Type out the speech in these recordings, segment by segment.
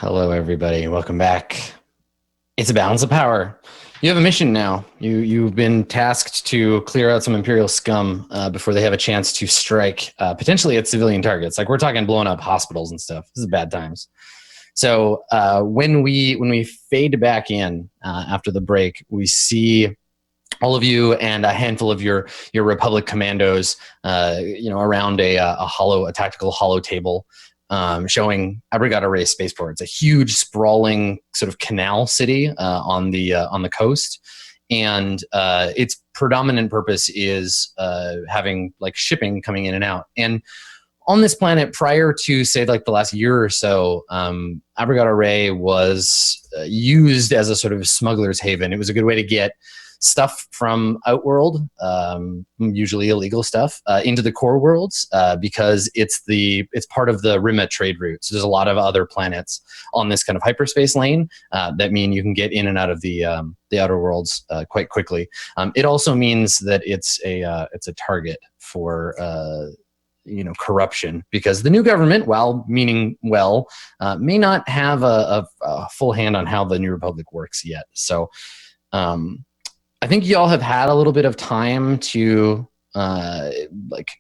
Hello, everybody. Welcome back. It's a balance of power. You have a mission now. You've been tasked to clear out some Imperial scum before they have a chance to strike potentially at civilian targets. Like we're talking blowing up hospitals and stuff. This is bad times. So when we fade back in after the break, we see all of you and a handful of your Republic commandos, around a tactical hollow table. Showing Abrigado Ray Spaceport. It's a huge, sprawling sort of canal city on the coast, and its predominant purpose is having like shipping coming in and out. And on this planet, prior to say like the last year or so, Abrigado Ray was used as a sort of smuggler's haven. It was a good way to get stuff from Outworld, usually illegal stuff, into the core worlds because it's part of the Rima trade route. So there's a lot of other planets on this kind of hyperspace lane that mean you can get in and out of the outer worlds quite quickly. It also means that it's a target for corruption, because the new government, while meaning well, may not have a full hand on how the New Republic works yet. So I think y'all have had a little bit of time to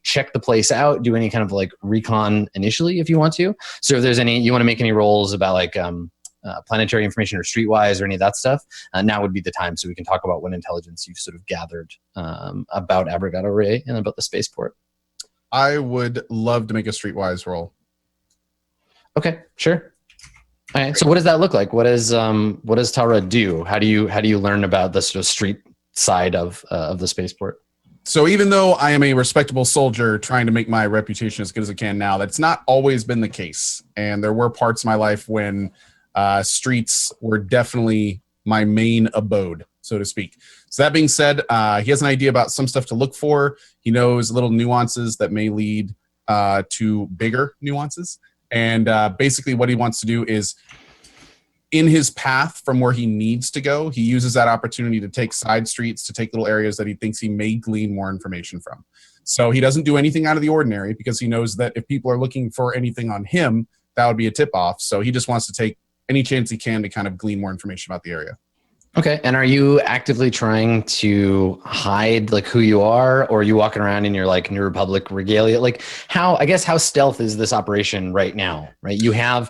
check the place out, do any kind of like recon initially if you want to. So if there's you want to make any rolls about like planetary information or streetwise or any of that stuff, now would be the time, so we can talk about what intelligence you've sort of gathered about Abrigado Ray and about the spaceport. I would love to make a streetwise roll. Okay, sure. All right. So what does that look like? What does Tara do? How do you learn about the sort of street side of the spaceport? So even though I am a respectable soldier trying to make my reputation as good as I can now, that's not always been the case. And there were parts of my life when streets were definitely my main abode, so to speak. So that being said, he has an idea about some stuff to look for. He knows little nuances that may lead to bigger nuances. And basically what he wants to do is, in his path from where he needs to go, he uses that opportunity to take side streets, to take little areas that he thinks he may glean more information from. So he doesn't do anything out of the ordinary, because he knows that if people are looking for anything on him, that would be a tip-off. So he just wants to take any chance he can to kind of glean more information about the area. Okay. And are you actively trying to hide like who you are, or are you walking around in your like New Republic regalia? Like how stealth is this operation right now, right? You have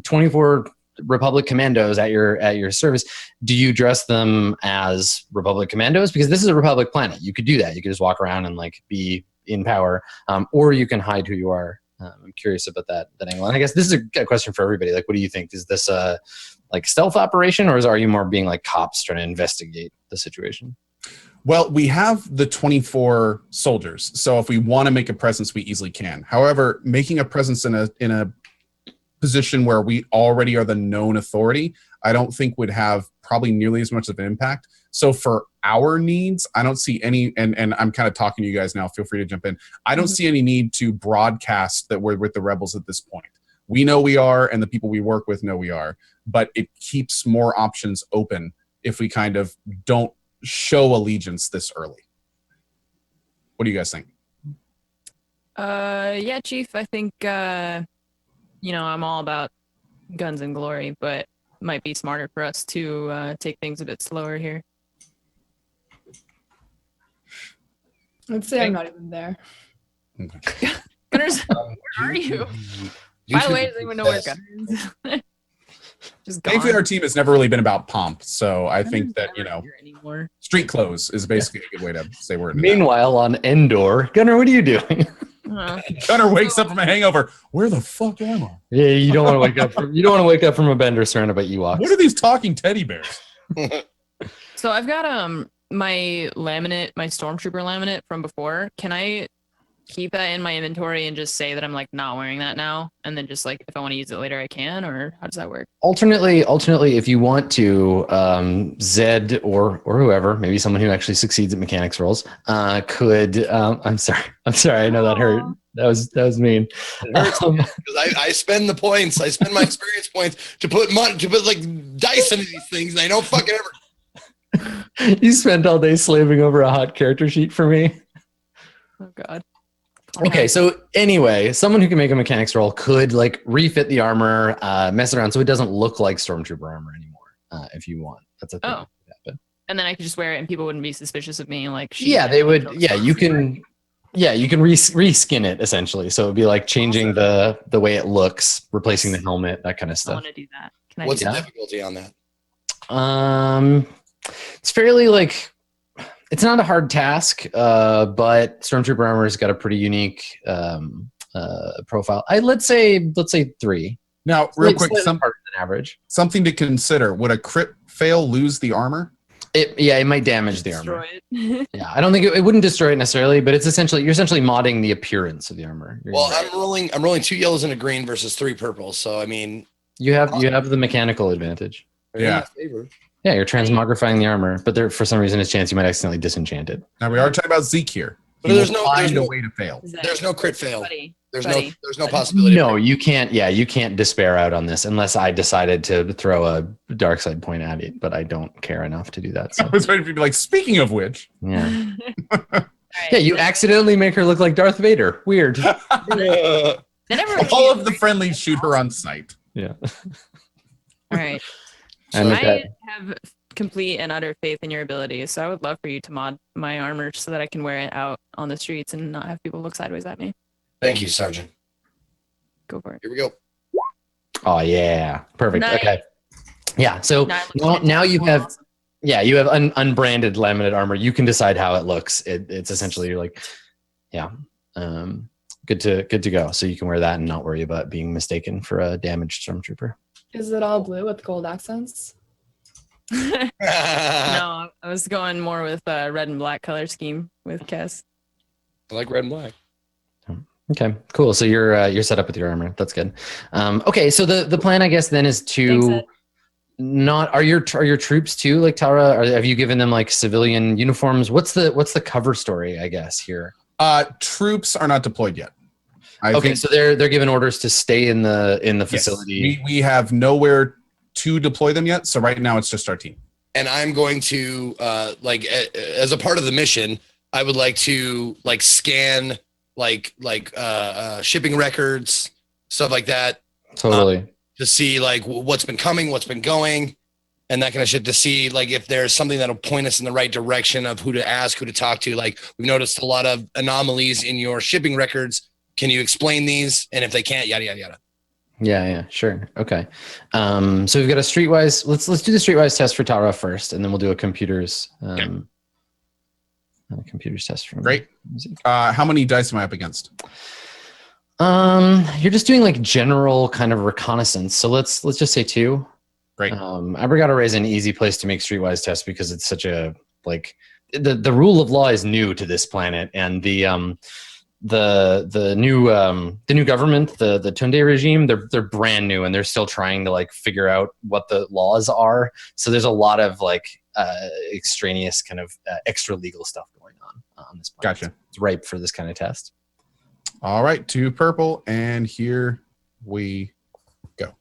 24 Republic commandos at your service. Do you dress them as Republic commandos? Because this is a Republic planet. You could do that. You could just walk around and like be in power, or you can hide who you are. I'm curious about that angle. And I guess this is a question for everybody. Like, what do you think? Is this a like stealth operation, or are you more being like cops trying to investigate the situation? Well, we have the 24 soldiers, so if we want to make a presence, we easily can. However, making a presence in a position where we already are the known authority, I don't think would have probably nearly as much of an impact. So for our needs, I don't see any, and I'm kind of talking to you guys now, feel free to jump in. I don't see any need to broadcast that we're with the rebels at this point. We know we are, and the people we work with know we are, but it keeps more options open if we kind of don't show allegiance this early. What do you guys think? Yeah, Chief, I think, I'm all about guns and glory, but it might be smarter for us to take things a bit slower here. I'd say I'm not even there. Okay. Gunners, where are you? By the way, does anyone know where Gunners is? Just gone. Thankfully, our team has never really been about pomp, so I think that, street clothes is basically a good way to say we're into Meanwhile, on Endor, Gunnar, what are you doing? Gunnar wakes up from a hangover. Where the fuck am I? Yeah, you don't want to wake up from a bender surrounded by Ewoks. What are these talking teddy bears? So I've got my laminate, my stormtrooper laminate from before. Can I keep that in my inventory and just say that I'm like not wearing that now, and then just like if I want to use it later I can, or how does that work? Alternately, if you want to, Zed or whoever, maybe someone who actually succeeds at mechanics rolls, could I'm sorry, I know that hurt. That was mean. It hurts because I spend the points, I spend my experience points to put money, to put like dice into these things, and I don't fucking ever. You spent all day slaving over a hot character sheet for me. Oh God. Okay, so anyway, someone who can make a mechanics roll could like refit the armor, mess around so it doesn't look like stormtrooper armor anymore. If you want, that's a thing. Oh. And then I could just wear it, and people wouldn't be suspicious of me. Like, Yeah, they would. Yeah, you can. Yeah, you can reskin it essentially. So it'd be like changing the way it looks, replacing the helmet, that kind of I stuff. want to do that. Can I What's do the that? difficulty on that? It's fairly like it's not a hard task, but stormtrooper armor's got a pretty unique profile. Let's say 3. Now, real quick, Slightly harder than average. something to consider. Would a crit fail lose the armor? It might damage the armor. Destroy it. Yeah, I don't think it wouldn't destroy it necessarily, but you're essentially modding the appearance of the armor. Well, I'm rolling 2 yellows and a green versus 3 purples. So I mean, you have the mechanical advantage. Yeah. Yeah, you're transmogrifying the armor, but there for some reason, there's a chance you might accidentally disenchant it. Now we are talking about Zeke here. But there's no way to fail. There's no crit fail. Buddy. There's Buddy. no possibility. No, you can't. Yeah, you can't despair out on this unless I decided to throw a dark side point at it, but I don't care enough to do that. I So was waiting for you to be like, speaking of which. yeah, All right. yeah, you accidentally make her look like Darth Vader. Weird. That never All of the friendlies shoot her on sight. Yeah. All right. And with I that, have complete and utter faith in your abilities, so I would love for you to mod my armor so that I can wear it out on the streets and not have people look sideways at me. Thank you, Sergeant. Go for it. Here we go. oh yeah, perfect. Nice. Okay. Yeah. So now you have. Awesome. Yeah, you have unbranded laminate armor. You can decide how it looks. It's essentially you're like, yeah, good to go. So you can wear that and not worry about being mistaken for a damaged stormtrooper. Is it all blue with gold accents? No, I was going more with red and black color scheme with Kess. I like red and black. Okay, cool. So you're set up with your armor. That's good. Okay, so the plan I guess then is to Thanks, Ed. not are your troops too like Tara? Have you given them like civilian uniforms? What's the cover story I guess here? Troops are not deployed yet. I Okay, think so they're given orders to stay in the facility. we have nowhere to deploy them yet. So right now it's just our team. And I'm going to as a part of the mission, I would like to scan shipping records, stuff like that, Totally. to see like what's been coming, what's been going, and that kind of shit, to see like if there's something that'll point us in the right direction of who to ask, who to talk to. Like we've noticed a lot of anomalies in your shipping records. Can you explain these? And if they can't, yada yada yada. Yeah, sure. Okay. So we've got a streetwise. Let's do the streetwise test for Tara first, and then we'll do a computers computers test from Great. How many dice am I up against? You're just doing like general kind of reconnaissance. So let's just say 2. Great. Abrogado Ray is an easy place to make streetwise tests because it's such a like the rule of law is new to this planet, and the new government, the Tunde regime, they're brand new and they're still trying to like figure out what the laws are. So there's a lot of like extraneous kind of extra legal stuff going on this planet. Gotcha. It's ripe for this kind of test. All right, 2 purple, and here we go.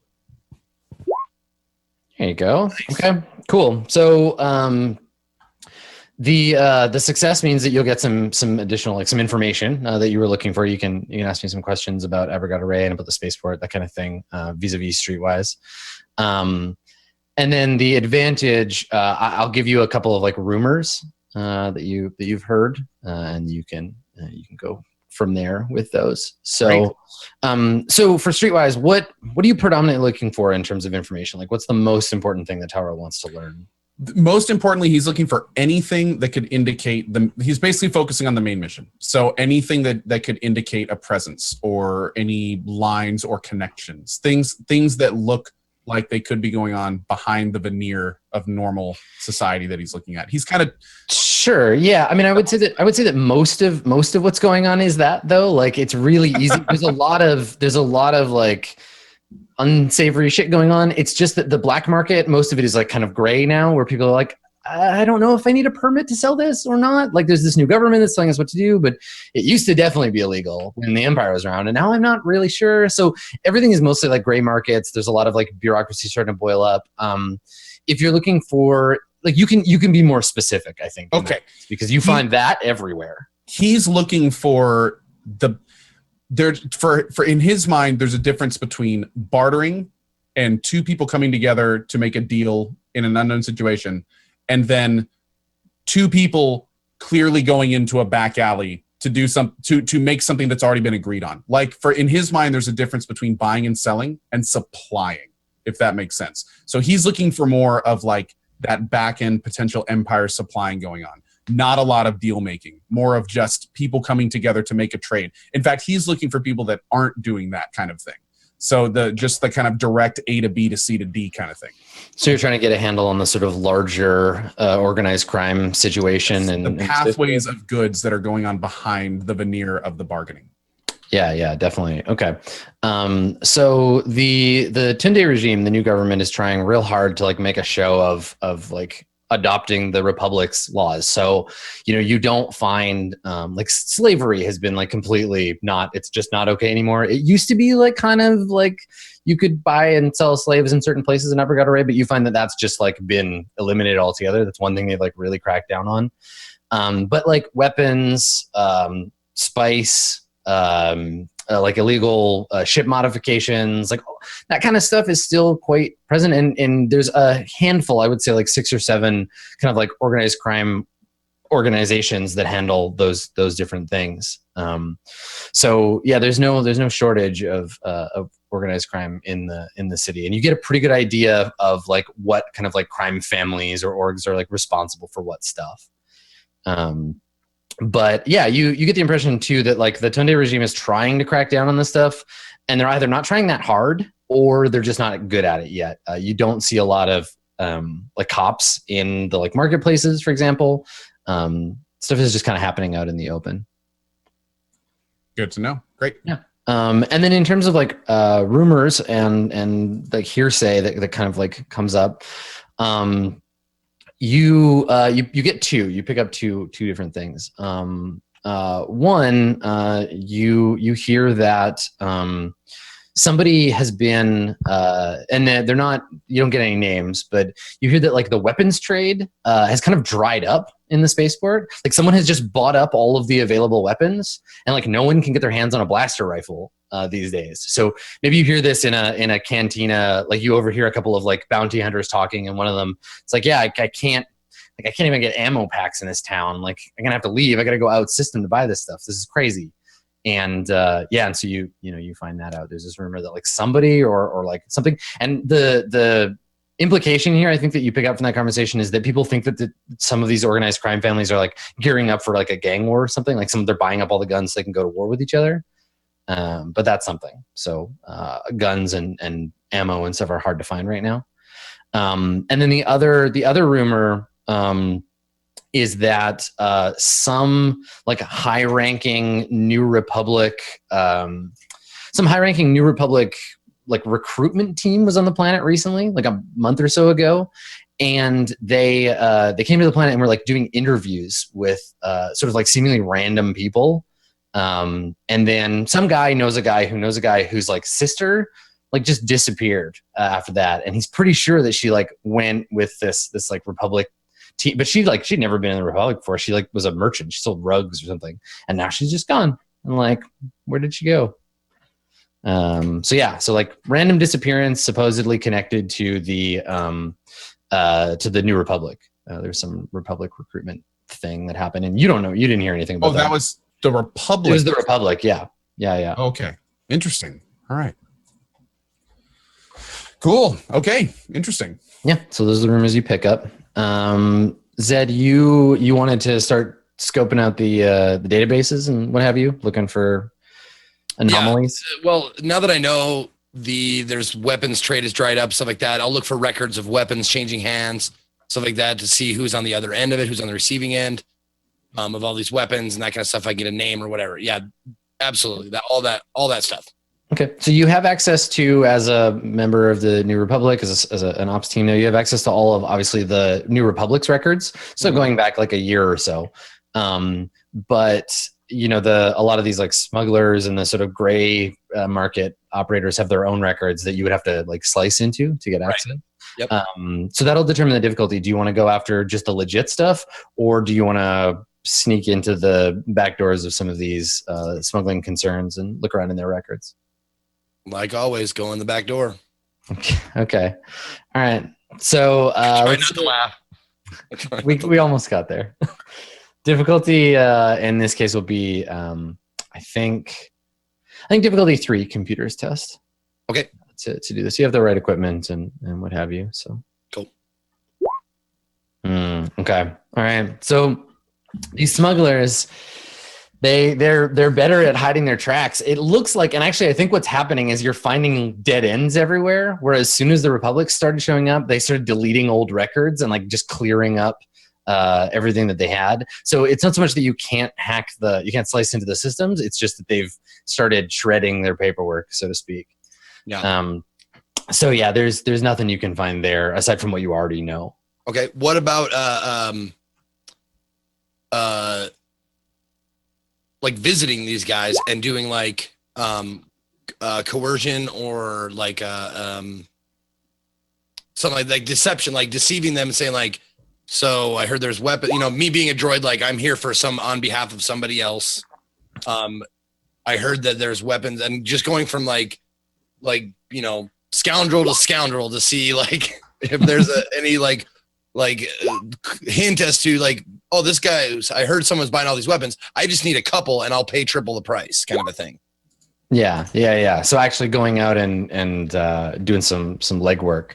There you go. Okay, cool. So the success means that you'll get some additional like some information that you were looking for. You can ask me some questions about Abrogado Ray and about the spaceport, that kind of thing, vis-a-vis streetwise. And then the advantage, I'll give you a couple of like rumors that you've heard, and you can go from there with those. So, so for streetwise, what are you predominantly looking for in terms of information? Like, what's the most important thing that Tara wants to learn? Most importantly, he's looking for anything that could indicate he's basically focusing on the main mission. So anything that could indicate a presence or any lines or connections, things that look like they could be going on behind the veneer of normal society that he's looking at. He's kind of sure. Yeah. I mean, I would say that most of what's going on is that, though. Like, it's really easy. There's a lot of like unsavory shit going on. It's just that the black market, most of it is like kind of gray now, where people are like, I don't know if I need a permit to sell this or not. Like, there's this new government that's telling us what to do, but it used to definitely be illegal when the Empire was around, and now I'm not really sure. So everything is mostly like gray markets. There's a lot of like bureaucracy starting to boil up. If you're looking for like, you can be more specific, I think. Okay, because you find that everywhere. He's looking for for in his mind, there's a difference between bartering and two people coming together to make a deal in an unknown situation, and then two people clearly going into a back alley to do to make something that's already been agreed on. Like in his mind, there's a difference between buying and selling and supplying, if that makes sense. So he's looking for more of like that back end potential empire supplying going on. Not a lot of deal making, more of just people coming together to make a trade. In fact, he's looking for people that aren't doing that kind of thing. So just the kind of direct A to B to C to D kind of thing. So you're trying to get a handle on the sort of larger organized crime situation and the pathways of goods that are going on behind the veneer of the bargaining. Yeah, definitely. Okay. So the Tunde regime, the new government, is trying real hard to like make a show of like adopting the Republic's laws. So, you don't find like slavery has been like completely it's just not okay anymore. It used to be like kind of like you could buy and sell slaves in certain places in Upper Gateway, but you find that that's just like been eliminated altogether. That's one thing they've like really cracked down on. But like weapons, spice, like illegal ship modifications, like that kind of stuff is still quite present. And there's a handful, I would say like 6 or 7 kind of like organized crime organizations that handle those different things. So yeah, there's no shortage of organized crime in the city, and you get a pretty good idea of like what kind of like crime families or orgs are like responsible for what stuff. But yeah, you get the impression too that like the Tunde regime is trying to crack down on this stuff, and they're either not trying that hard or they're just not good at it yet. You don't see a lot of like cops in the like marketplaces, for example. Stuff is just kind of happening out in the open. Good to know. Great. Yeah. And then in terms of like rumors and like hearsay that kind of like comes up, you get two. You pick up two different things. One, you hear that somebody has been, and they're not. You don't get any names, but you hear that like the weapons trade has kind of dried up in the spaceport. Like someone has just bought up all of the available weapons, and like no one can get their hands on a blaster rifle these days. So maybe you hear this in a cantina, like you overhear a couple of like bounty hunters talking, and one of them, it's like, yeah, I can't even get ammo packs in this town. Like I'm gonna have to leave. I gotta go out system to buy this stuff. This is crazy. And and so you find that out. There's this rumor that like somebody or like something, and the implication here, I think that you pick up from that conversation, is that people think that some of these organized crime families are like gearing up for like a gang war or something. Like they're buying up all the guns so they can go to war with each other. But that's something. So guns and ammo and stuff are hard to find right now. And then the other rumor is that some like high-ranking New Republic, like recruitment team was on the planet recently, like a month or so ago, and they came to the planet and were like doing interviews with sort of like seemingly random people, and then some guy knows a guy who knows a guy whose like sister like just disappeared after that, and he's pretty sure that she like went with this like Republic team, but she'd never been in the Republic before. She like was a merchant, she sold rugs or something, and now she's just gone. I'm like, where did she go? So like random disappearance supposedly connected to the New Republic. There's some Republic recruitment thing that happened, and you didn't hear anything about that. That was the Republic. It was the Republic. Yeah. Okay. Interesting. All right. Cool. Okay. Interesting. Yeah. So those are the rumors you pick up. Zed, you wanted to start scoping out the databases and what have you, looking for anomalies. Yeah. Well, now that I know there's weapons trade is dried up, stuff like that, I'll look for records of weapons changing hands, stuff like that, to see who's on the other end of it, who's on the receiving end of all these weapons and that kind of stuff. I get a name or whatever. Yeah, absolutely. All that stuff. Okay, so you have access to, as a member of the New Republic, as an ops team, now you have access to all of obviously the New Republic's records. So going back like a year or so, but a lot of these like smugglers and the sort of gray market operators have their own records that you would have to like slice into to get access. Yep. So that'll determine the difficulty. Do you want to go after just the legit stuff, or do you want to sneak into the back doors of some of these smuggling concerns and look around in their records. Like always, go in the back door. Okay. All right. So Try not to laugh. we almost got there. Difficulty in this case will be, I think difficulty 3, computers test. Okay. To do this, you have the right equipment and what have you. So cool. Okay. All right. So these smugglers, they're better at hiding their tracks. It looks like, and actually I think what's happening is you're finding dead ends everywhere, where as soon as the Republic started showing up, they started deleting old records and like just clearing up everything that they had. So it's not so much that you can't you can't slice into the systems. It's just that they've started shredding their paperwork, so to speak. Yeah. So yeah, there's nothing you can find there aside from what you already know. Okay. What about like visiting these guys and doing like coercion or like something like deception, like deceiving them and saying like, so I heard there's weapon, me being a droid, like I'm here for on behalf of somebody else. I heard that there's weapons, and just going from like scoundrel to scoundrel to see like if there's any like hint as to like, oh, this guy, I heard someone's buying all these weapons. I just need a couple and I'll pay triple the price, kind of a thing. Yeah. So actually going out and doing some legwork.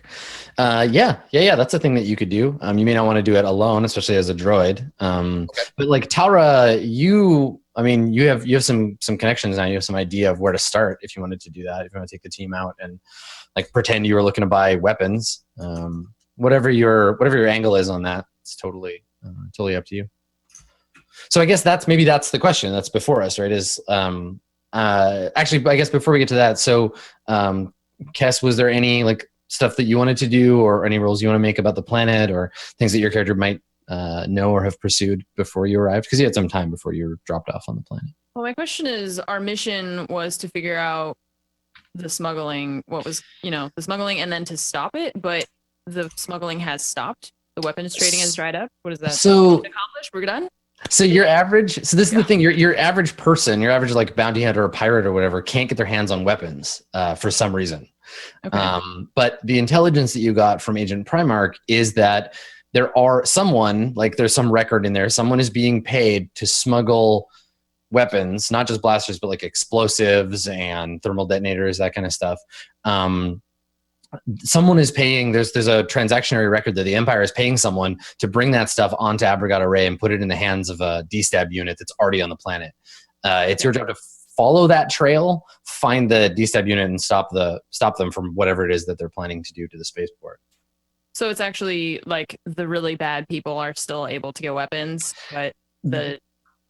Yeah. That's a thing that you could do. You may not want to do it alone, especially as a droid. Okay. But like Talra, you have some connections now. You have some idea of where to start if you wanted to do that. If you want to take the team out and like pretend you were looking to buy weapons, whatever your angle is on that, it's totally up to you. So I guess that's the question that's before us, right? Is actually, I guess before we get to that, so Kess, was there any like stuff that you wanted to do or any rules you want to make about the planet or things that your character might know or have pursued before you arrived? Because you had some time before you were dropped off on the planet. Well, my question is, our mission was to figure out the smuggling, the smuggling, and then to stop it, but the smuggling has stopped. The weapons trading has dried up. What is that? So accomplished? We're done? So your average, this is the thing, your average person, your average like bounty hunter or pirate or whatever can't get their hands on weapons for some reason. Okay. But the intelligence that you got from Agent Primarch is that there's some record in there. Someone is being paid to smuggle weapons, not just blasters, but like explosives and thermal detonators, that kind of stuff. Someone is paying, there's a transactionary record that the Empire is paying someone to bring that stuff onto Abrogate Array and put it in the hands of a destab unit that's already on the planet. It's your job to follow that trail, find the destab unit and stop them from whatever it is that they're planning to do to the spaceport. So it's actually like the really bad people are still able to get weapons, but the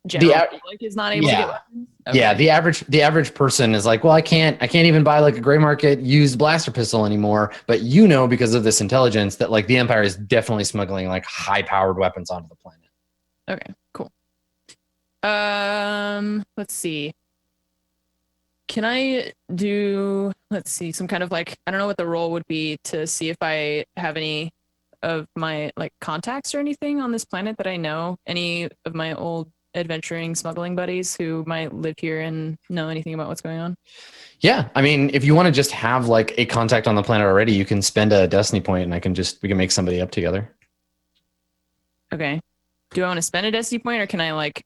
general public is not able to get weapons? Okay. Yeah, the average person is like, well, I can't even buy like a gray market used blaster pistol anymore. But because of this intelligence that like the Empire is definitely smuggling like high powered weapons onto the planet. Okay, cool. Let's see. Can I do, some kind of like, I don't know what the role would be to see if I have any of my like contacts or anything on this planet that I know, any of my old adventuring smuggling buddies who might live here and know anything about what's going on? Yeah, I mean, if you want to just have like a contact on the planet already, you can spend a destiny point and we can make somebody up together. Okay. Do I want to spend a destiny point or can I like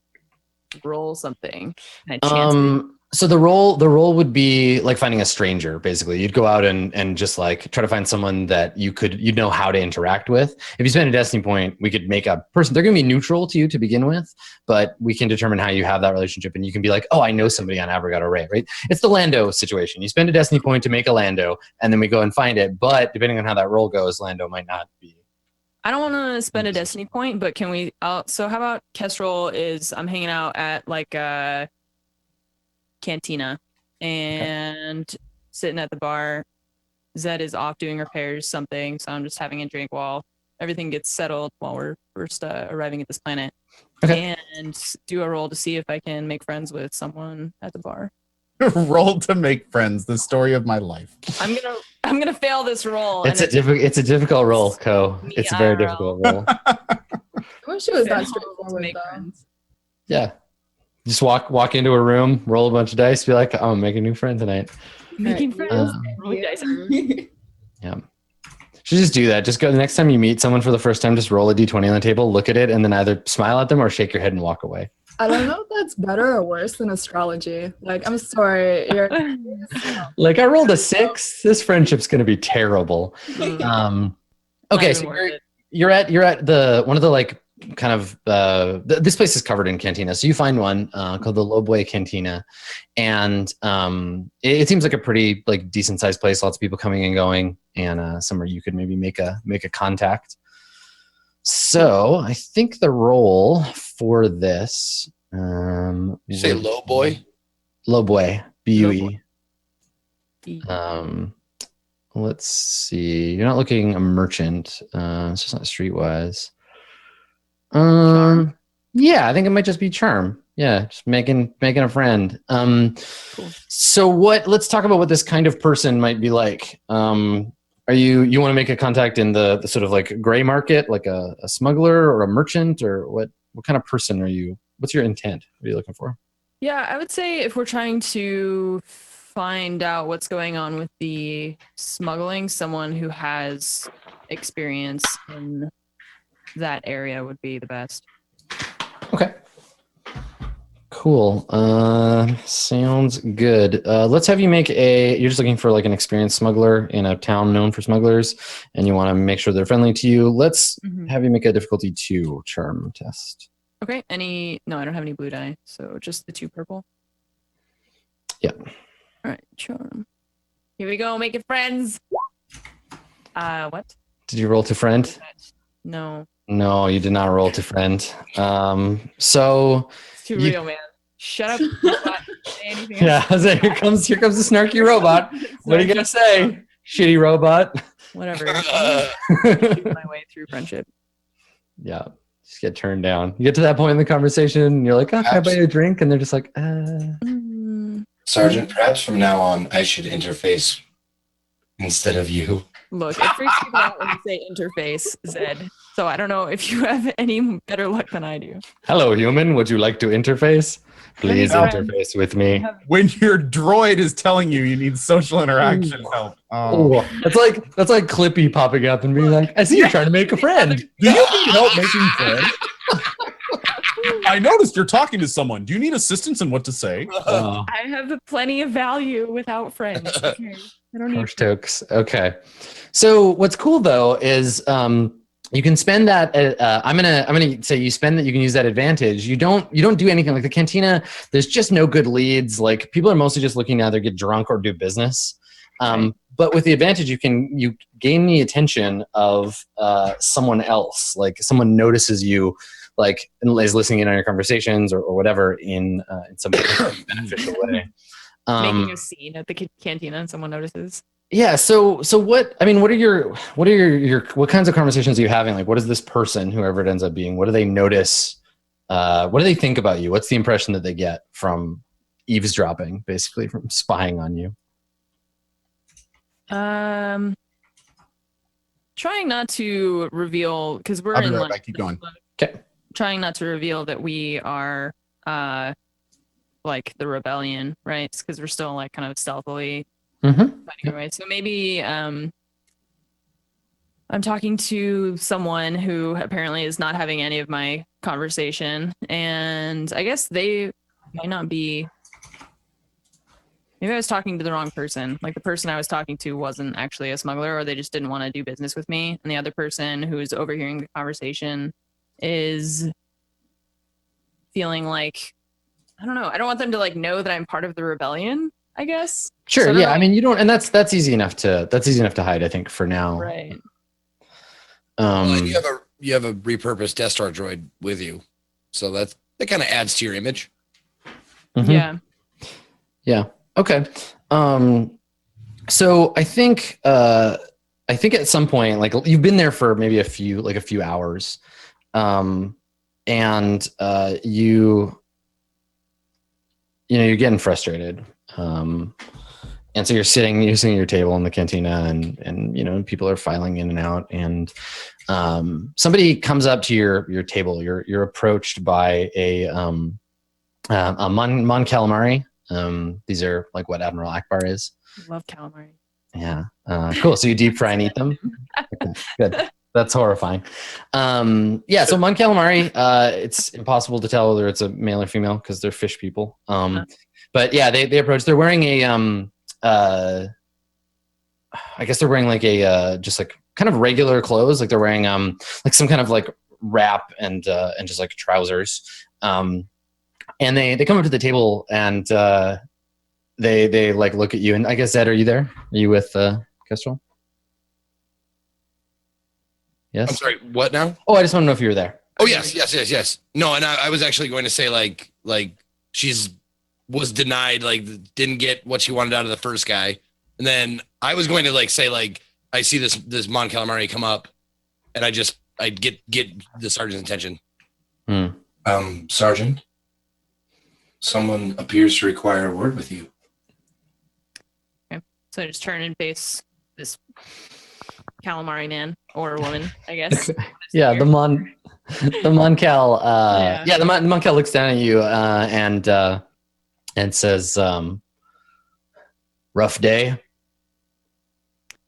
roll something? Can I chance it? So the role would be like finding a stranger, basically. You'd go out and just like try to find someone that you'd know how to interact with. If you spend a destiny point, we could make a person, they're going to be neutral to you to begin with, but we can determine how you have that relationship and you can be like, oh, I know somebody on Abrogate Array, right? It's the Lando situation. You spend a destiny point to make a Lando and then we go and find it. But depending on how that role goes, Lando might not be. I don't want to spend a destiny point, but can we, so how about Kestrel I'm hanging out at like a cantina and sitting at the bar. Zed is off doing repairs, something. So I'm just having a drink while everything gets settled while we're first arriving at this planet. Okay. And do a roll to see if I can make friends with someone at the bar. Roll to make friends. The story of my life. I'm gonna fail this roll. It's a difficult roll, Co. It's a very difficult roll. I wish it was that straightforward though. Yeah. Just walk into a room, roll a bunch of dice, be like, I'm making a new friend tonight. Making Alright, friends. Um, Rolling dice. Yeah. Should just do that. Just go the next time you meet someone for the first time, just roll a d20 on the table, look at it, and then either smile at them or shake your head and walk away. I don't know if that's better or worse than astrology. Like, I'm sorry. You're Like I rolled a 6. This friendship's gonna be terrible. Not Okay, even so worth it. you're at the one of the like kind of this place is covered in cantinas. So you find one called the Lobway Cantina, and it seems like a pretty like decent sized place. Lots of people coming and going, and somewhere you could maybe make a contact. So I think the role for this You say would- low boy? Lobway, BUE. Lobway. Let's see. You're not looking a merchant. It's just not streetwise. Yeah, I think it might just be charm. Yeah, just making a friend. Cool. So let's talk about what this kind of person might be like. Are you want to make a contact in the sort of like gray market, like a smuggler or a merchant, or what kind of person are you? What's your intent? What are you looking for? Yeah, I would say if we're trying to find out what's going on with the smuggling, someone who has experience in that area would be the best. Okay. Cool. Sounds good. Let's have you make you're just looking for like an experienced smuggler in a town known for smugglers, and you want to make sure they're friendly to you. Let's have you make a difficulty 2 charm test. Okay. No, I don't have any blue die, so just the 2 purple. Yeah. All right, charm. Here we go, making friends. What? Did you roll to friend? No, No, you did not roll to friend. So it's too You- real, man. Shut up. Robot. Say anything yeah, else. here comes the snarky robot. What are you gonna say, shitty robot? Whatever. Shoot my way through friendship. Yeah, just get turned down. You get to that point in the conversation, and you're like, "Oh, can I buy you a drink?" And they're just like, Sergeant, perhaps from now on, I should interface instead of you. Look, it freaks people out when you say interface, Zed. So I don't know if you have any better luck than I do. "Hello, human. Would you like to interface? Please Let me interface with me." When your droid is telling you need social interaction help. Oh, that's like Clippy popping up and being like, "I see you're trying to make a friend. Do you need help making friends? I noticed you're talking to someone. Do you need assistance in what to say? Oh, I have plenty of value without friends. Okay. I don't need harsh tokes. Okay. So what's cool though is you can spend that. I'm gonna say you spend that. You can use that advantage. You don't do anything like the cantina. There's just no good leads. Like people are mostly just looking to either get drunk or do business. Right. But with the advantage, you gain the attention of someone else. Like someone notices you, like and is listening in on your conversations or whatever in some beneficial way. making a scene at the cantina and someone notices. Yeah. So what are your what kinds of conversations are you having? Like, what is this person, whoever it ends up being, what do they notice? What do they think about you? What's the impression that they get from eavesdropping, basically from spying on you? Trying not to reveal because we're I'll be in right like back. Keep going. Okay. trying not to reveal that we are like the rebellion, right? Because we're still like kind of stealthily Mm-hmm. fighting away. So maybe I'm talking to someone who apparently is not having any of my conversation, and I guess they might not be. Maybe I was talking to the wrong person. Like the person I was talking to wasn't actually a smuggler, or they just didn't want to do business with me. And the other person who is overhearing the conversation is feeling like, I don't know. I don't want them to like know that I'm part of the rebellion, I guess. Sure. So I don't Yeah. know. I mean, you don't, and that's easy enough to hide, I think, for now. Right. And you have a repurposed Death Star droid with you, so that kind of adds to your image. Mhm. Yeah. Yeah. Okay. So I think at some point, like you've been there for maybe a few hours, and you're getting frustrated, And so you're sitting at your table in the cantina, and people are filing in and out, and somebody comes up to your table. You're approached by a Mon calamari. These are like what Admiral Akbar is. Love calamari. Yeah. Cool. So you deep fry and eat them. Okay, good. That's horrifying. So Mon calamari. It's impossible to tell whether it's a male or female because they're fish people. But yeah, they approach. They're wearing a I guess they're wearing like a just like kind of regular clothes. Like they're wearing like some kind of like wrap and just like trousers. And they come up to the table and they like look at you. And I guess Zed, are you there? Are you with Kestrel? Yes. I'm sorry. What now? Oh, I just want to know if you were there. Oh yes. No, and I was actually going to say like she's was denied, like didn't get what she wanted out of the first guy, and then I was going to like say like I see this Mon calamari come up, and I get the sergeant's attention. Sergeant, someone appears to require a word with you. Okay, so I just turn and face this calamari man or woman, I guess. Yeah, the Mon Cal. The Mon Cal looks down at you and says, "Rough day."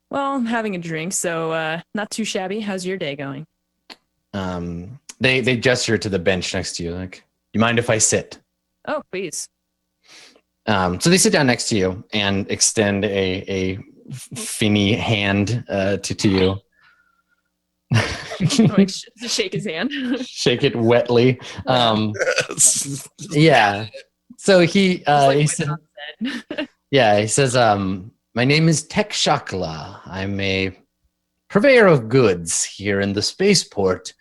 Well, I'm having a drink, so not too shabby. How's your day going? They gesture to the bench next to you, like, "You mind if I sit?" Oh, please. So they sit down next to you and extend a finny hand to you. Like, shake his hand. Shake it wetly. Yeah. So he said, he says, "My name is Tek Shakla. I'm a purveyor of goods here in the spaceport.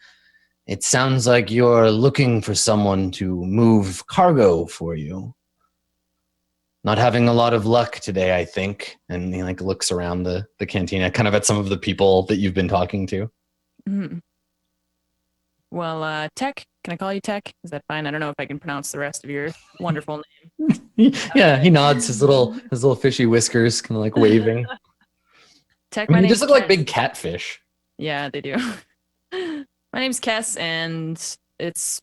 It sounds like you're looking for someone to move cargo for you. Not having a lot of luck today, I think." And he like looks around the cantina, kind of at some of the people that you've been talking to. Mm-hmm. Well, Tech, can I call you Tech? Is that fine? I don't know if I can pronounce the rest of your wonderful name. Yeah, he nods, his little fishy whiskers kind of like waving. Tech, I mean, my they just name's look like Kes. big catfish. Yeah, they do. My name's Kes, and it's a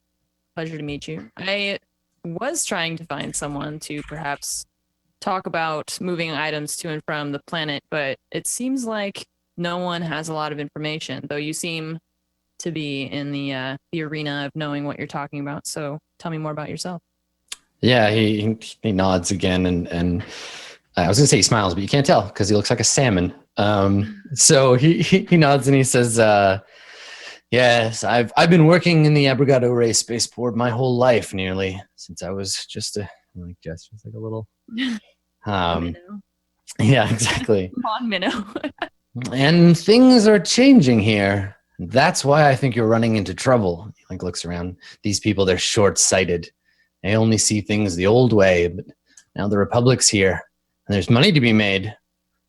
pleasure to meet you. I was trying to find someone to perhaps talk about moving items to and from the planet, but it seems like no one has a lot of information, though you seem to be in the arena of knowing what you're talking about. So tell me more about yourself. Yeah, he nods again, and I was gonna say he smiles, but you can't tell because he looks like a salmon. So he nods and he says, "Yes, I've been working in the Abrigado Ray spaceport my whole life, nearly since I was just a like just like a little Minnow. yeah, exactly. Come on, Minnow. And things are changing here. That's why I think you're running into trouble." He like looks around. These people, they're short-sighted. They only see things the old way, but now the Republic's here, and there's money to be made,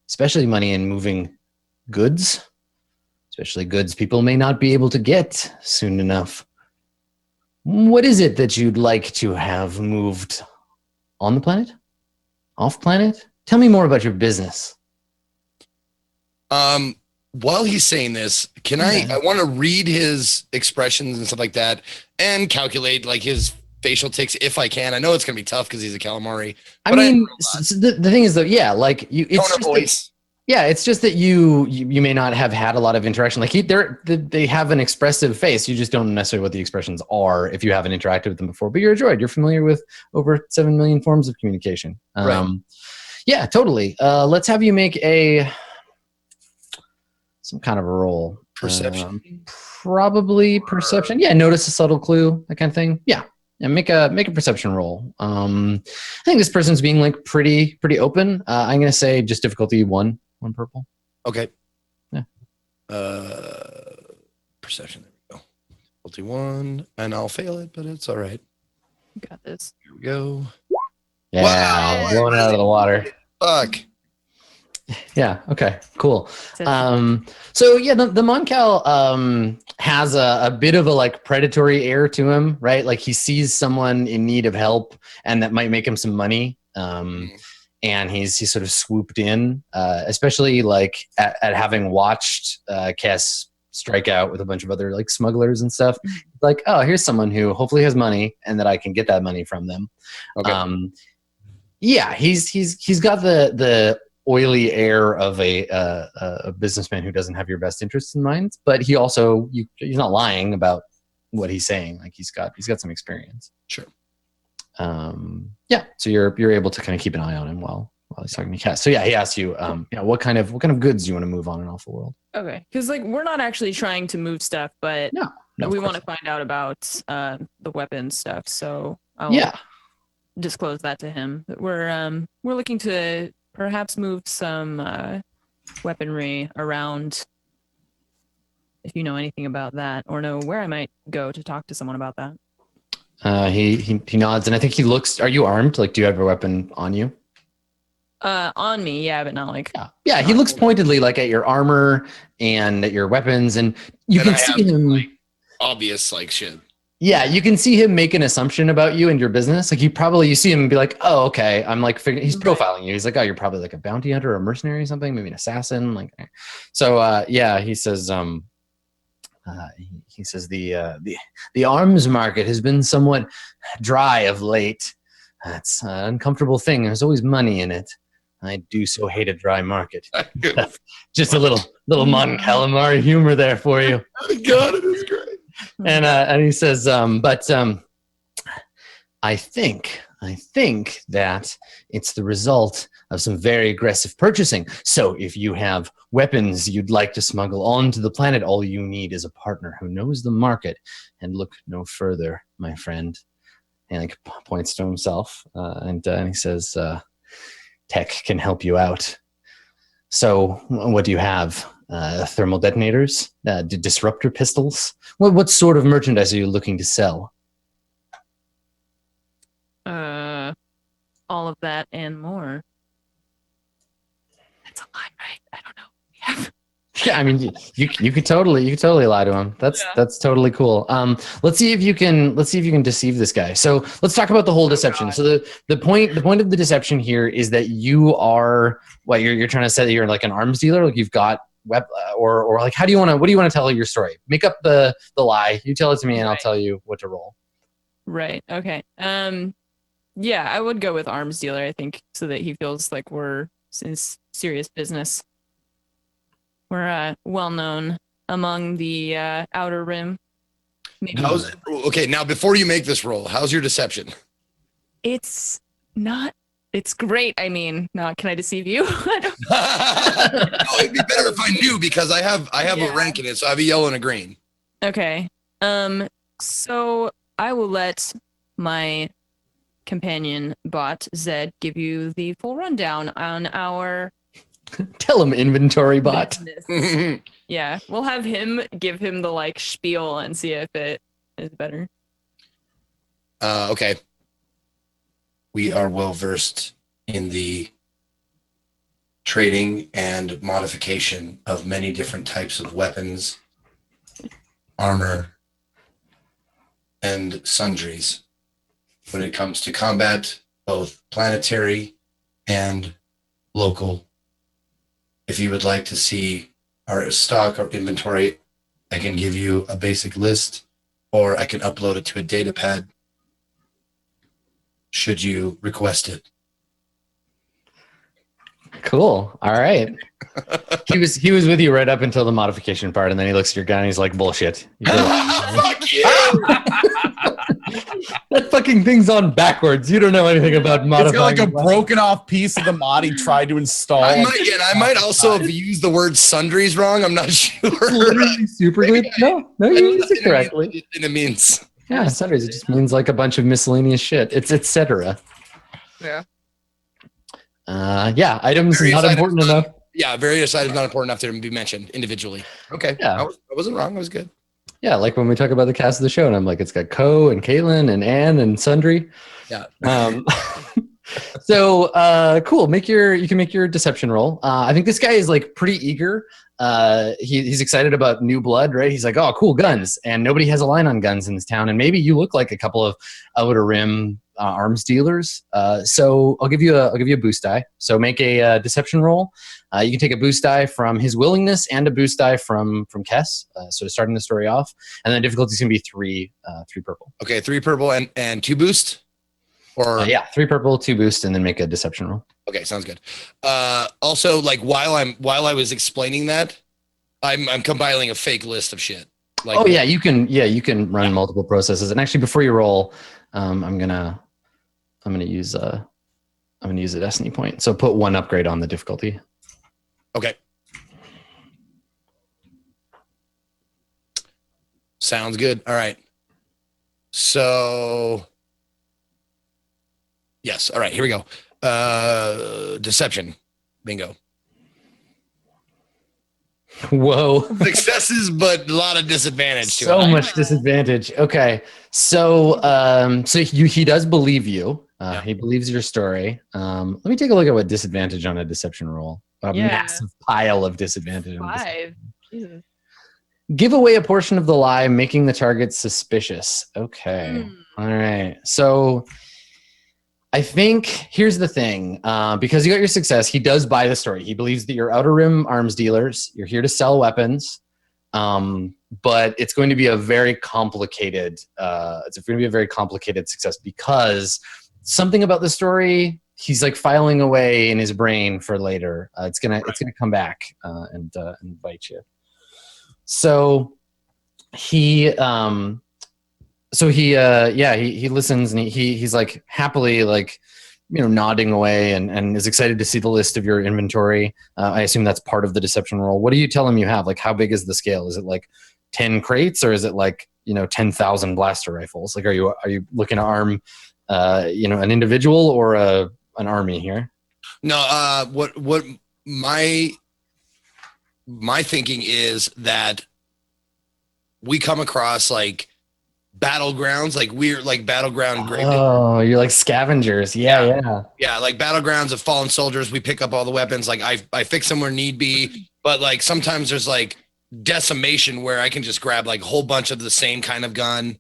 especially money in moving goods, especially goods people may not be able to get soon enough. What is it that you'd like to have moved on the planet? Off planet? Tell me more about your business. While he's saying this, can I want to read his expressions and stuff like that and calculate like his facial tics if I can. I know it's going to be tough because he's a calamari. I mean, the thing is though, yeah, like you, it's tone of voice. Yeah, it's just that you may not have had a lot of interaction. Like they have an expressive face. You just don't know necessarily what the expressions are if you haven't interacted with them before. But you're a droid. You're familiar with over 7 million forms of communication. Right. Yeah, totally. Let's have you make some kind of a roll. Perception. Probably perception. Yeah, notice a subtle clue, that kind of thing. Yeah. And make a perception roll. I think this person's being like pretty open. I'm gonna say just difficulty one purple. Okay. Yeah. Perception. There we go. Difficulty 1, and I'll fail it, but it's all right. You got this. Here we go. Yeah, Wow. blowing it out of the water. Fuck. Yeah. Okay. Cool. That's So yeah, the Moncal has a bit of a like predatory air to him, right? Like he sees someone in need of help, and that might make him some money. and he's sort of swooped in, especially like at having watched Cass strike out with a bunch of other like smugglers and stuff. Like, oh, here's someone who hopefully has money and that I can get that money from them. Okay. Yeah, he's got the oily air of a businessman who doesn't have your best interests in mind, but he also he's not lying about what he's saying. Like he's got some experience. Sure. Yeah, so you're able to kind of keep an eye on him while he's talking to Cass. So yeah, he asks you, what kind of goods do you want to move on and off the world? Okay, because like we're not actually trying to move stuff, but No, we of want to course find out about the weapon stuff. So I'll Yeah. disclose that to him. We're looking to perhaps move some weaponry around. If you know anything about that, or know where I might go to talk to someone about that. He nods, and I think he looks. Are you armed? Like, do you have a weapon on you? On me, yeah, but not like. Yeah. He looks pointedly like at your armor and at your weapons, and you And can I see have, him. like, obvious like shit. Yeah, you can see him make an assumption about you and your business. Like you see him and be like, oh, okay. I'm like figuring he's profiling you. He's like, oh, you're probably like a bounty hunter or a mercenary or something, maybe an assassin. Like, so yeah, he says, the arms market has been somewhat dry of late. That's an uncomfortable thing. There's always money in it. I do so hate a dry market. Just a little Mon Calamari humor there for you. God, it is great. And he says, I think that it's the result of some very aggressive purchasing. So if you have weapons you'd like to smuggle onto the planet, all you need is a partner who knows the market. And look no further, my friend. And like points to himself, and he says, "Tech can help you out. So what do you have? Thermal detonators, disruptor pistols. What sort of merchandise are you looking to sell?" All of that and more. That's a lie, right? I don't know. Yeah. Yeah, I mean, you could totally lie to him. That's totally cool. Let's see if you can deceive this guy. So let's talk about the whole deception. So the point of the deception here is that you are you're trying to say that you're like an arms dealer, like you've got or like what do you want to tell your story? Make up the lie. You tell it to me, and I'll tell you what to roll. Right. Okay. Yeah, I would go with arms dealer. I think so that he feels like we're in serious business. We're well known among the outer rim. Maybe. Okay, now before you make this roll, how's your deception? It's not. It's great. I mean, can I deceive you? I don't. No, it'd be better if I knew because I have a rank in it, so I have a yellow and a green. Okay. So I will let my companion bot Zed give you the full rundown on our. Tell him, inventory bot. Yeah, we'll have him give him the like spiel and see if it is better. Okay. We are well versed in the trading and modification of many different types of weapons, armor, and sundries when it comes to combat, both planetary and local. If you would like to see our stock or inventory, I can give you a basic list, or I can upload it to a data pad should you request it. Cool. All right. He was with you right up until the modification part, and then he looks at your gun and he's like, "Bullshit." Fuck you! That fucking thing's on backwards. You don't know anything about It's modifying. got like a broken off piece of the mod he tried to install. I might also have used the word sundries wrong. I'm not sure. Literally super good. No, you used it correctly. And it means. Yeah, sundries. It just means like a bunch of miscellaneous shit. It's etc. Yeah. Yeah, items Various not important items, enough. Yeah, various items not important enough to be mentioned individually. Okay. Yeah. I wasn't wrong. I was good. Yeah, like when we talk about the cast of the show, and I'm like, it's got Ko and Kaitlyn and Anne and Sundry. Yeah. So cool. You can make your deception roll. I think this guy is like pretty eager. He's excited about new blood, right? He's like, oh, cool guns, and nobody has a line on guns in this town. And maybe you look like a couple of Outer Rim arms dealers. So I'll give you a boost die. So make a deception roll. You can take a boost die from his willingness and a boost die from Kess. So starting the story off, and then difficulty is gonna be three purple. Okay, 3 purple and 2 boost. Or Yeah, 3 purple, 2 boost, and then make a deception roll. okay, sounds good. Also, like while I was explaining that, I'm compiling a fake list of shit. Like, Oh yeah, you can run multiple processes. And actually, before you roll, I'm gonna use a destiny point. So put 1 upgrade on the difficulty. Okay. Sounds good. All right. So yes. All right. Here we go. Deception. Bingo. Whoa. Successes, but a lot of disadvantage to So it. much disadvantage. Okay, so he does believe you. Yeah. He believes your story. Let me take a look at what disadvantage on a deception roll. A Yeah. massive pile of disadvantage. On 5. Jesus. Give away a portion of the lie, making the target suspicious. Okay. All right. So I think here's the thing. Because you got your success, he does buy the story. He believes that you're Outer Rim arms dealers. You're here to sell weapons. But it's going to be a very complicated. It's going to be a very complicated success because something about the story he's like filing away in his brain for later. It's gonna come back and bite you. So he listens and he's like happily like nodding away and is excited to see the list of your inventory. I assume that's part of the deception roll. What do you tell him you have? Like, how big is the scale? Is it like 10 crates or is it like 10,000 blaster rifles? Like, are you looking to arm an individual or an army here? No, what my thinking is that we come across like battlegrounds, like we're like battleground grave. Oh, you're like scavengers. Yeah. Yeah, like battlegrounds of fallen soldiers. We pick up all the weapons. Like I fix them where need be, but like sometimes there's like decimation where I can just grab like a whole bunch of the same kind of gun.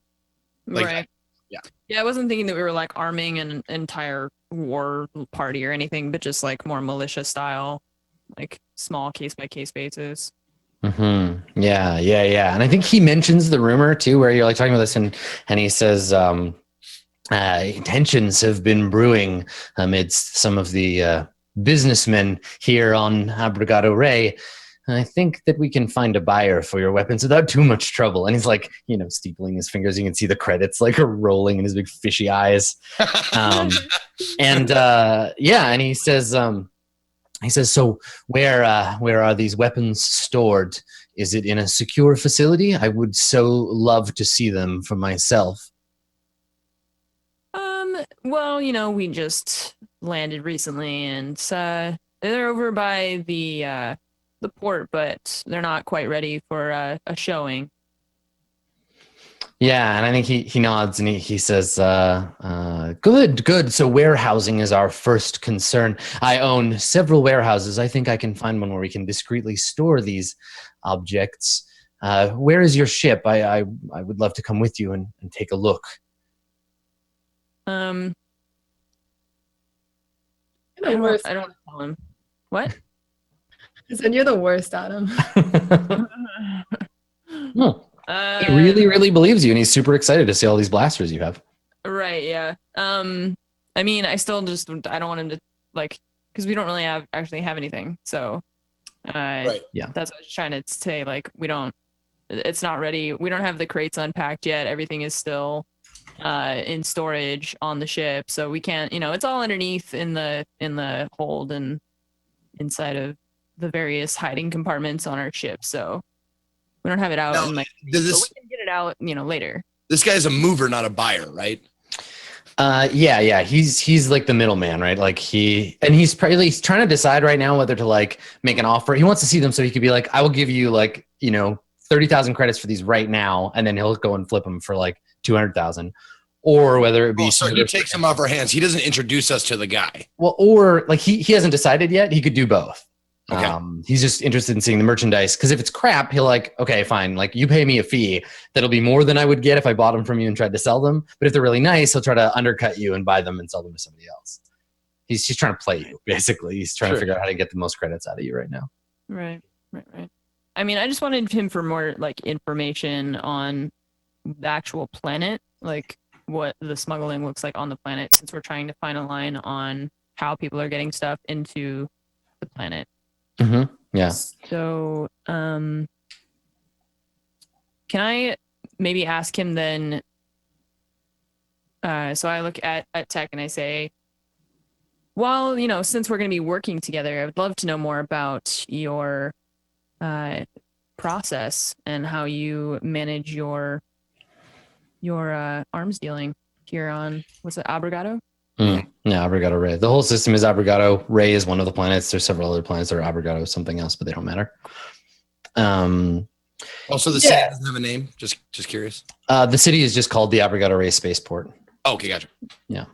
Like, Right. yeah. Yeah, I wasn't thinking that we were like arming an entire war party or anything, but just like more militia style, like small case by case basis. Mm-hmm. Yeah. And I think he mentions the rumor too, where you're like talking about this, and he says tensions have been brewing amidst some of the businessmen here on Abrigado Rey. I think that we can find a buyer for your weapons without too much trouble. And he's like, steepling his fingers. You can see the credits like rolling in his big fishy eyes. And he says, so where are these weapons stored? Is it in a secure facility? I would so love to see them for myself. Well, we just landed recently and they're over by the port, but they're not quite ready for a showing. Yeah, and I think he nods and he says, good. So warehousing is our first concern. I own several warehouses. I think I can find one where we can discreetly store these objects. Where is your ship? I would love to come with you and take a look. I The don't worst. tell him. What? I said you're the worst, Adam. He really, really believes you, and he's super excited to see all these blasters you have. Right, yeah. I mean, I don't want him to because we don't really actually have anything. So, Right. Yeah. That's what I was trying to say. Like, it's not ready. We don't have the crates unpacked yet. Everything is still in storage on the ship. So we can't, it's all underneath in the hold and inside of the various hiding compartments on our ship. So we don't have it out. Now, in my, does but this- we can get it out, later. This guy's a mover, not a buyer, right? Yeah. He's like the middleman, right? Like he's trying to decide right now whether to like make an offer. He wants to see them so he could be like, I will give you 30,000 credits for these right now, and then he'll go and flip them for like 200,000. or whether it be So he takes him off our hands. He doesn't introduce us to the guy. well, or like he hasn't decided yet. He could do both. Okay. He's just interested in seeing the merchandise because if it's crap, he'll like, okay, fine. Like you pay me a fee that'll be more than I would get if I bought them from you and tried to sell them. But if they're really nice, he'll try to undercut you and buy them and sell them to somebody else. He's trying to play you, basically. He's trying to figure out how to get the most credits out of you right now. Right. I mean, I just wanted him for more like information on the actual planet, like what the smuggling looks like on the planet, since we're trying to find a line on how people are getting stuff into the planet. Mm-hmm. Yeah. So, can I maybe ask him then? So I look at Tech and I say, well, since we're going to be working together, I would love to know more about your process and how you manage your arms dealing here on, what's it, Abrigado? Yeah, Abrigado Ray. The whole system is Abrigado. Ray is one of the planets. There's several other planets that are Abrigado something else, but they don't matter. Also, the city doesn't have a name. Just curious. The city is just called the Abrigado Ray Spaceport. Oh, okay, gotcha. Yeah.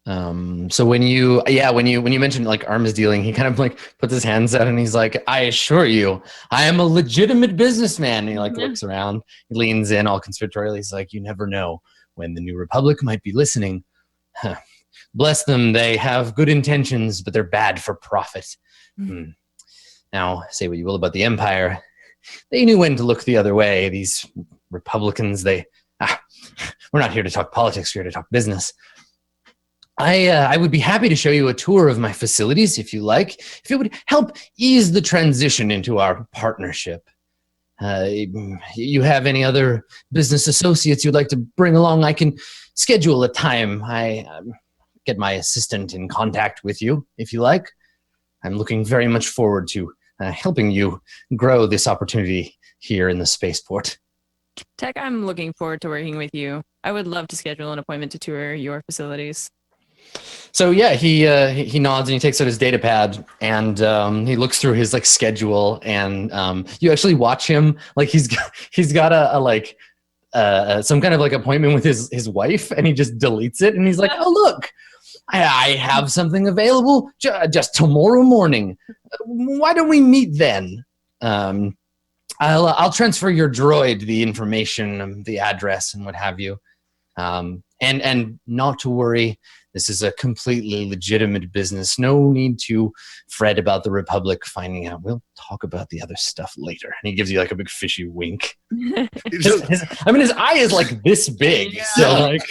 So when you mentioned like arms dealing, he kind of like puts his hands out and he's like, I assure you, I am a legitimate businessman. And he like looks around, he leans in all conspiratorially. He's like, you never know when the New Republic might be listening. Huh. Bless them. They have good intentions, but they're bad for profit. Now, say what you will about the Empire. They knew when to look the other way. These Republicans, we're not here to talk politics. We're here to talk business. I would be happy to show you a tour of my facilities if you like, if it would help ease the transition into our partnership. You have any other business associates you'd like to bring along? I can schedule a time. I get my assistant in contact with you if you like. I'm looking very much forward to helping you grow this opportunity here in the spaceport. Tech, I'm looking forward to working with you. I would love to schedule an appointment to tour your facilities. So yeah, he nods and he takes out his data pad and he looks through his like schedule and you actually watch him like he's got a some kind of like appointment with his wife and he just deletes it and he's like, oh look, I have something available just tomorrow morning. Why don't we meet then? I'll transfer your droid the information, the address, and what have you. And not to worry. This is a completely legitimate business. No need to fret about the Republic finding out. We'll talk about the other stuff later. And he gives you like a big fishy wink. His eye is like this big. Yeah. So like,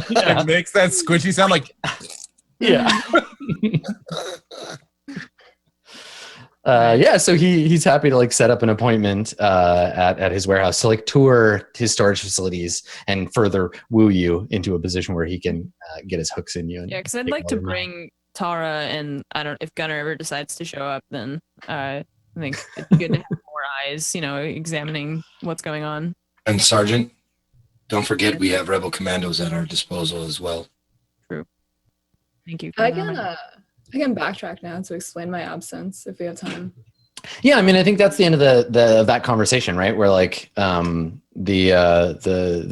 it makes that squishy sound like. Yeah. So he's happy to like set up an appointment at his warehouse to like tour his storage facilities and further woo you into a position where he can get his hooks in you. Yeah, because I'd like to bring Tara, and if Gunnar ever decides to show up, then I think it's good to have more eyes, examining what's going on. And Sergeant, don't forget we have Rebel Commandos at our disposal as well. True. Thank you. I can backtrack now to explain my absence if we have time. Yeah, I think that's the end of that conversation, right? Where like the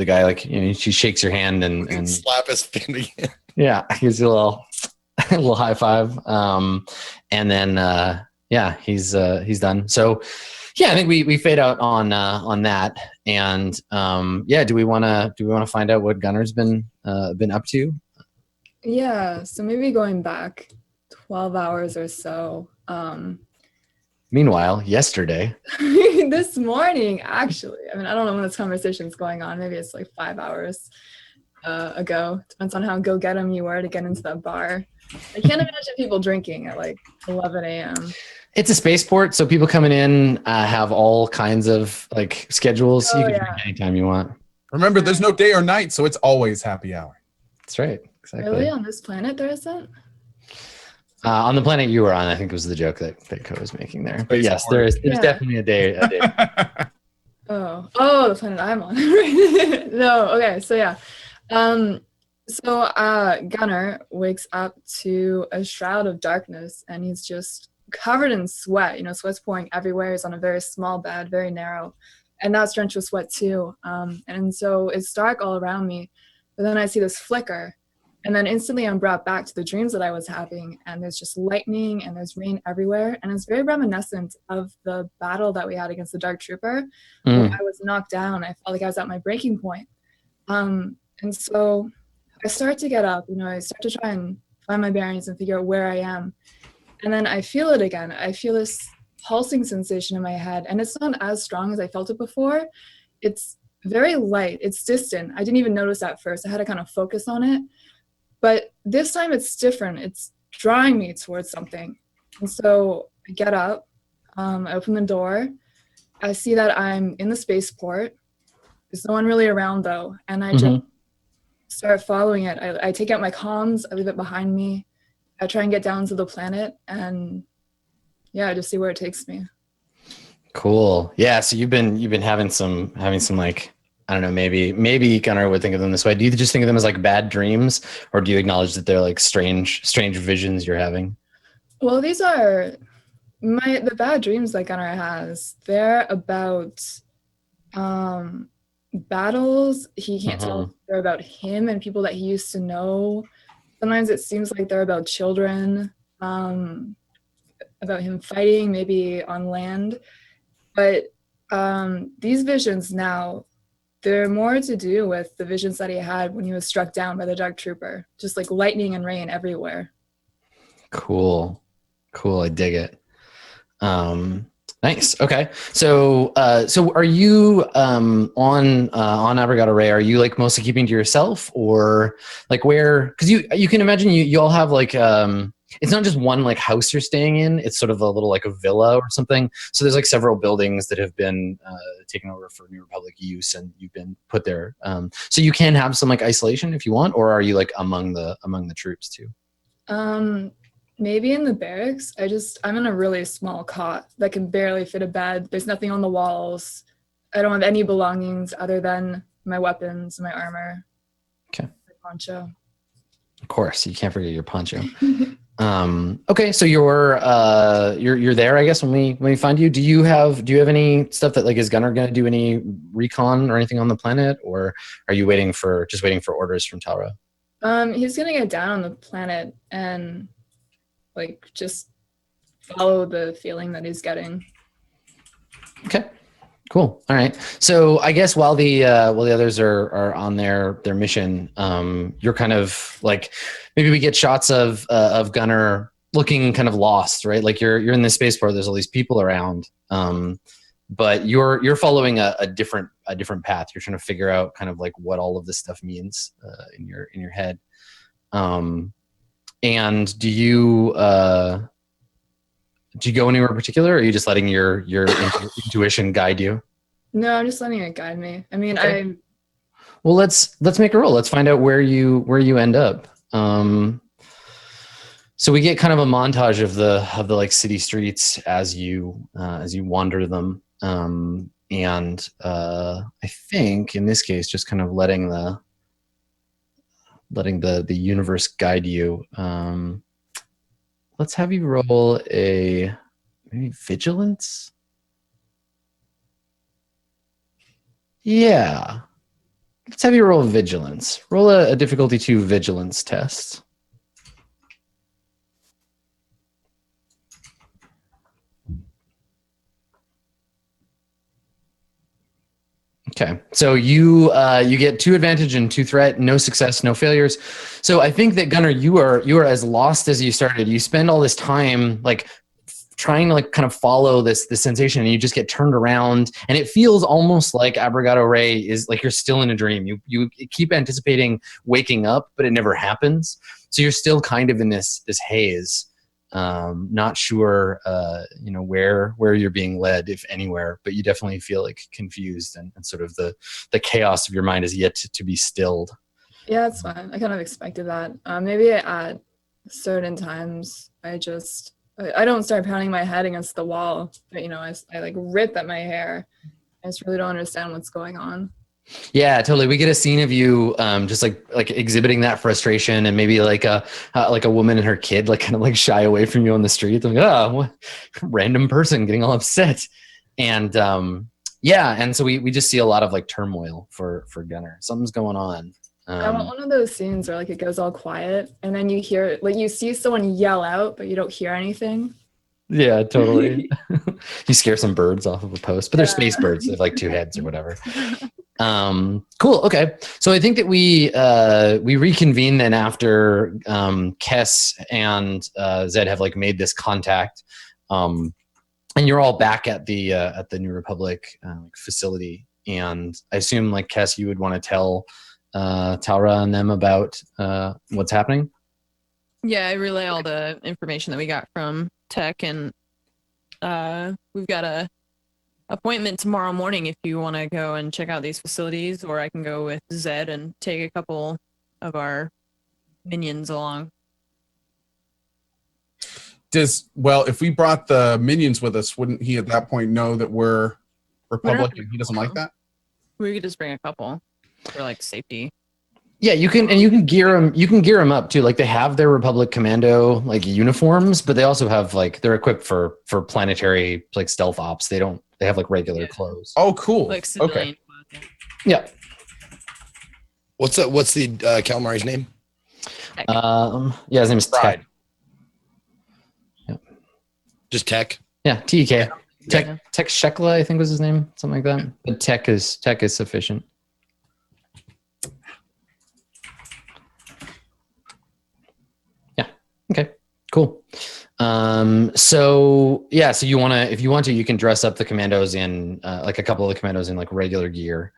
guy like she shakes your hand and slap his fin again. Yeah, gives you a little high five, and then he's done. So yeah, I think we fade out on that, and do we want to find out what Gunnar's been up to? Yeah, so maybe going back 12 hours or so. Meanwhile, yesterday. This morning, actually. I don't know when this conversation's going on. Maybe it's like 5 hours ago. Depends on how go-get-em you were to get into that bar. I can't imagine people drinking at like 11 a.m. It's a spaceport, so people coming in have all kinds of like schedules. You can drink anytime you want. Remember, there's no day or night, so it's always happy hour. That's right. Exactly. Really? On this planet there isn't? On the planet you were on, I think was the joke that Ko was making there. But yes, there's definitely a day. Oh, the planet I'm on. No, okay, so yeah. Gunnar wakes up to a shroud of darkness and he's just covered in sweat. Sweat's pouring everywhere. He's on a very small bed, very narrow. And that's drenched with sweat too. And so it's dark all around me. but then I see this flicker. And then instantly I'm brought back to the dreams that I was having, and there's just lightning and there's rain everywhere. And it's very reminiscent of the battle that we had against the Dark Trooper, where I was knocked down. I felt like I was at my breaking point. And so I start to get up, I start to try and find my bearings and figure out where I am. And then I feel it again. I feel this pulsing sensation in my head, and it's not as strong as I felt it before. It's very light. It's distant. I didn't even notice at first. I had to kind of focus on it. But this time it's different. It's drawing me towards something. And so I get up, I open the door. I see that I'm in the spaceport. There's no one really around though. And I just start following it. I take out my comms, I leave it behind me. I try and get down to the planet, and I just see where it takes me. Cool. Yeah. So you've been having some like, I don't know, maybe Gunnar would think of them this way. Do you just think of them as like bad dreams, or do you acknowledge that they're like strange visions you're having? Well, these are the bad dreams that Gunnar has. They're about battles. He can't tell if they're about him and people that he used to know. Sometimes it seems like they're about children, about him fighting, maybe on land. But these visions now, they're more to do with the visions that he had when he was struck down by the Dark Trooper, just like lightning and rain everywhere. Cool. I dig it. Nice. Okay. So are you on Abrogado Ray? Are you like mostly keeping to yourself, or like where? Because you can imagine you all have like it's not just one like house you're staying in. It's sort of a little like a villa or something. So there's like several buildings that have been taken over for New Republic use, and you've been put there. So you can have some like isolation if you want, or are you like among the troops too? Maybe in the barracks. I'm in a really small cot that can barely fit a bed. There's nothing on the walls. I don't have any belongings other than my weapons, my armor. Okay. My poncho. Of course, you can't forget your poncho. Okay, so you're there, I guess, when we find you. Do you have any stuff that like is Gunnar gonna do any recon or anything on the planet, or are you waiting for orders from Talra? He's gonna get down on the planet and like just follow the feeling that he's getting. Okay. Cool. All right. So I guess while the others are on their mission, you're kind of like, maybe we get shots of Gunnar looking kind of lost, right? Like you're in this spaceport. There's all these people around, but you're following a different path. You're trying to figure out kind of like what all of this stuff means in your head. And do you go anywhere in particular, or are you just letting your intuition guide you? No, I'm just letting it guide me. I mean, okay. Well, let's make a roll. Let's find out where you end up. So we get kind of a montage of the like city streets as you wander them. And I think in this case, just kind of letting the universe guide you. Let's have you roll maybe vigilance. Yeah. Let's have you roll vigilance. Roll a difficulty 2 vigilance test. Okay, so you get 2 advantage and 2 threat, no success, no failures. So I think that Gunnar, you are as lost as you started. You spend all this time like trying to like kind of follow this sensation, and you just get turned around, and it feels almost like Abrogado Ray is like you're still in a dream. You keep anticipating waking up, but it never happens. So you're still kind of in this haze. Not sure, where you're being led, if anywhere, but you definitely feel like confused, and sort of the chaos of your mind is yet to be stilled. Yeah, that's fine. I kind of expected that. Maybe at certain times I don't start pounding my head against the wall, but I like rip at my hair. I just really don't understand what's going on. Yeah, totally. We get a scene of you just like exhibiting that frustration, and maybe like a woman and her kid like kind of like shy away from you on the street. They're like, what random person getting all upset. And and so we just see a lot of like turmoil for Gunnar. Something's going on. I want one of those scenes where like it goes all quiet and then you hear like you see someone yell out, but you don't hear anything. Yeah, totally. You scare some birds off of a post, but they're space birds. They have like 2 heads or whatever. Cool. Okay. So I think that we reconvene then after Kess and Zed have like made this contact, and you're all back at the New Republic facility. And I assume like Kess, you would want to tell Talra and them about what's happening. Yeah, I relay all the information that we got from Tech, and we've got a appointment tomorrow morning if you want to go and check out these facilities, or I can go with Zed and take a couple of our minions along. If we brought the minions with us, wouldn't he at that point know that we're Republic and he doesn't like that? We could just bring a couple for like safety. Yeah, you can gear them. You can gear them up too. Like they have their Republic Commando like uniforms, but they also have like they're equipped for planetary like stealth ops. They have like regular clothes. Oh, cool. Like civilian clothes, Yeah. What's the calamari's name? Yeah, his name is Pride. Tech. Yeah. Just Tech. Yeah, TK. Yeah. Tech Shekla, I think was his name, something like that. But Tech is sufficient. Okay, cool. So if you want to, you can dress up the commandos in like a couple of the commandos in like regular gear,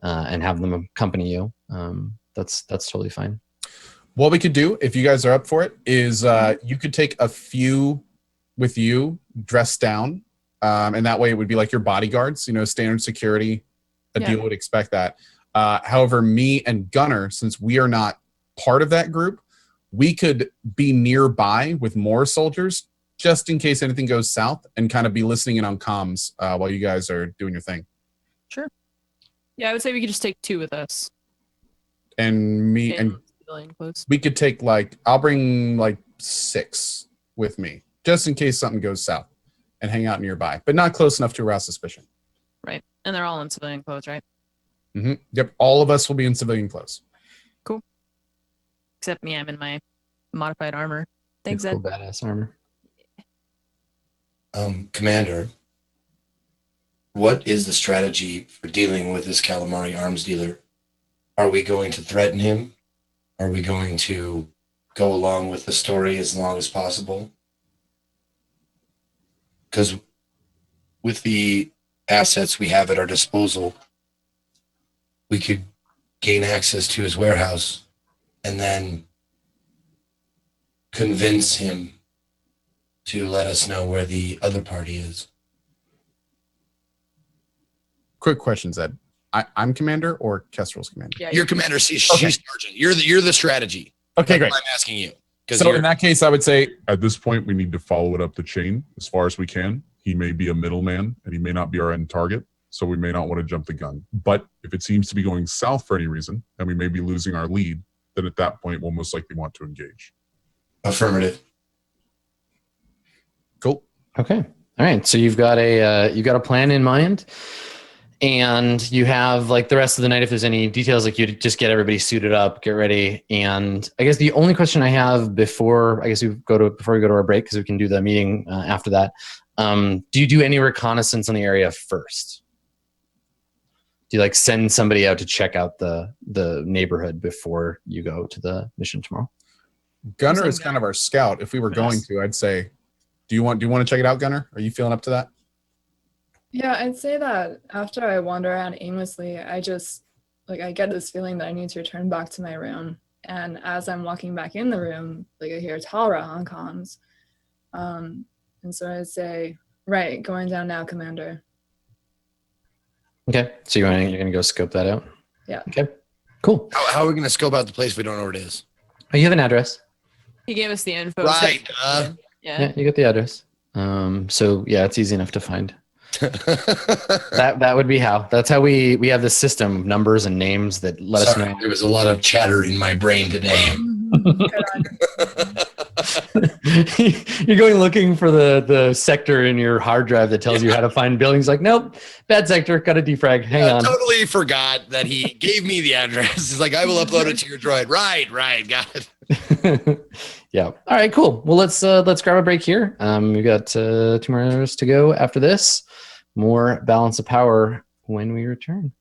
and have them accompany you. That's totally fine. What we could do, if you guys are up for it, is you could take a few with you dressed down, and that way it would be like your bodyguards, standard security. A deal would expect that. However, me and Gunner, since we are not part of that group, we could be nearby with more soldiers just in case anything goes south and kind of be listening in on comms while you guys are doing your thing. Sure. Yeah, I would say we could just take 2 with us. And me and civilian clothes. we could take I'll bring 6 with me just in case something goes south and hang out nearby, but not close enough to arouse suspicion. Right. And they're all in civilian clothes, right? Mm-hmm. Yep. All of us will be in civilian clothes. Except me, I'm in my modified armor. Thanks, Cool, Ed. badass armor. Commander, what is the strategy for dealing with this calamari arms dealer? Are we going to threaten him? Are we going to go along with the story as long as possible? Because with the assets we have at our disposal, we could gain access to his warehouse and then convince him to let us know where the other party is. Quick question, Zed. I'm commander or Kestrel's commander? Yeah, You're commander, she's Okay. sergeant. You're the strategy. Okay, That's great. why I'm asking you. So in that case, I would say At this point, we need to follow it up the chain as far as we can. He may be a middleman and he may not be our end target, so we may not want to jump the gun. But if it seems to be going south for any reason and we may be losing our lead, then at that point, we'll most likely want to engage. Affirmative. cool. Okay. All right. So you've got a plan in mind, and you have like the rest of the night. If there's any details, like you just get everybody suited up, get ready. And I guess the only question I have before we go to our break, because we can do the meeting after that. Do you do any reconnaissance on the area first? Do you like send somebody out to check out the neighborhood before you go to the mission tomorrow? Gunner is kind of our scout. If we were going to, I'd say, do you want to check it out, Gunner? Are you feeling up to that? Yeah, I'd say that after I wander around aimlessly, I just I get this feeling that I need to return back to my room. And as I'm walking back in the room, I hear Talra on comms. And so I'd say, right, going down now, Commander. Okay. So you're gonna go scope that out? Yeah. Okay. Cool. How are we going to scope out the place if we don't know where it is? Oh, you have an address. He gave us the info. Right. Yeah. Yeah, you get the address. So yeah, it's easy enough to find. That would be how. That's how we have this system of numbers and names that let us know. There was a lot of chatter in my brain today. You're going looking for the sector in your hard drive that tells you how to find buildings. Like, nope, bad sector, got a defrag. Hang on. Totally forgot that he gave me the address. He's like, I will upload it to your droid. Right, got it. Yeah. All right, cool. Well, let's grab a break here. We've got 2 more hours to go after this. More Balance of Power when we return.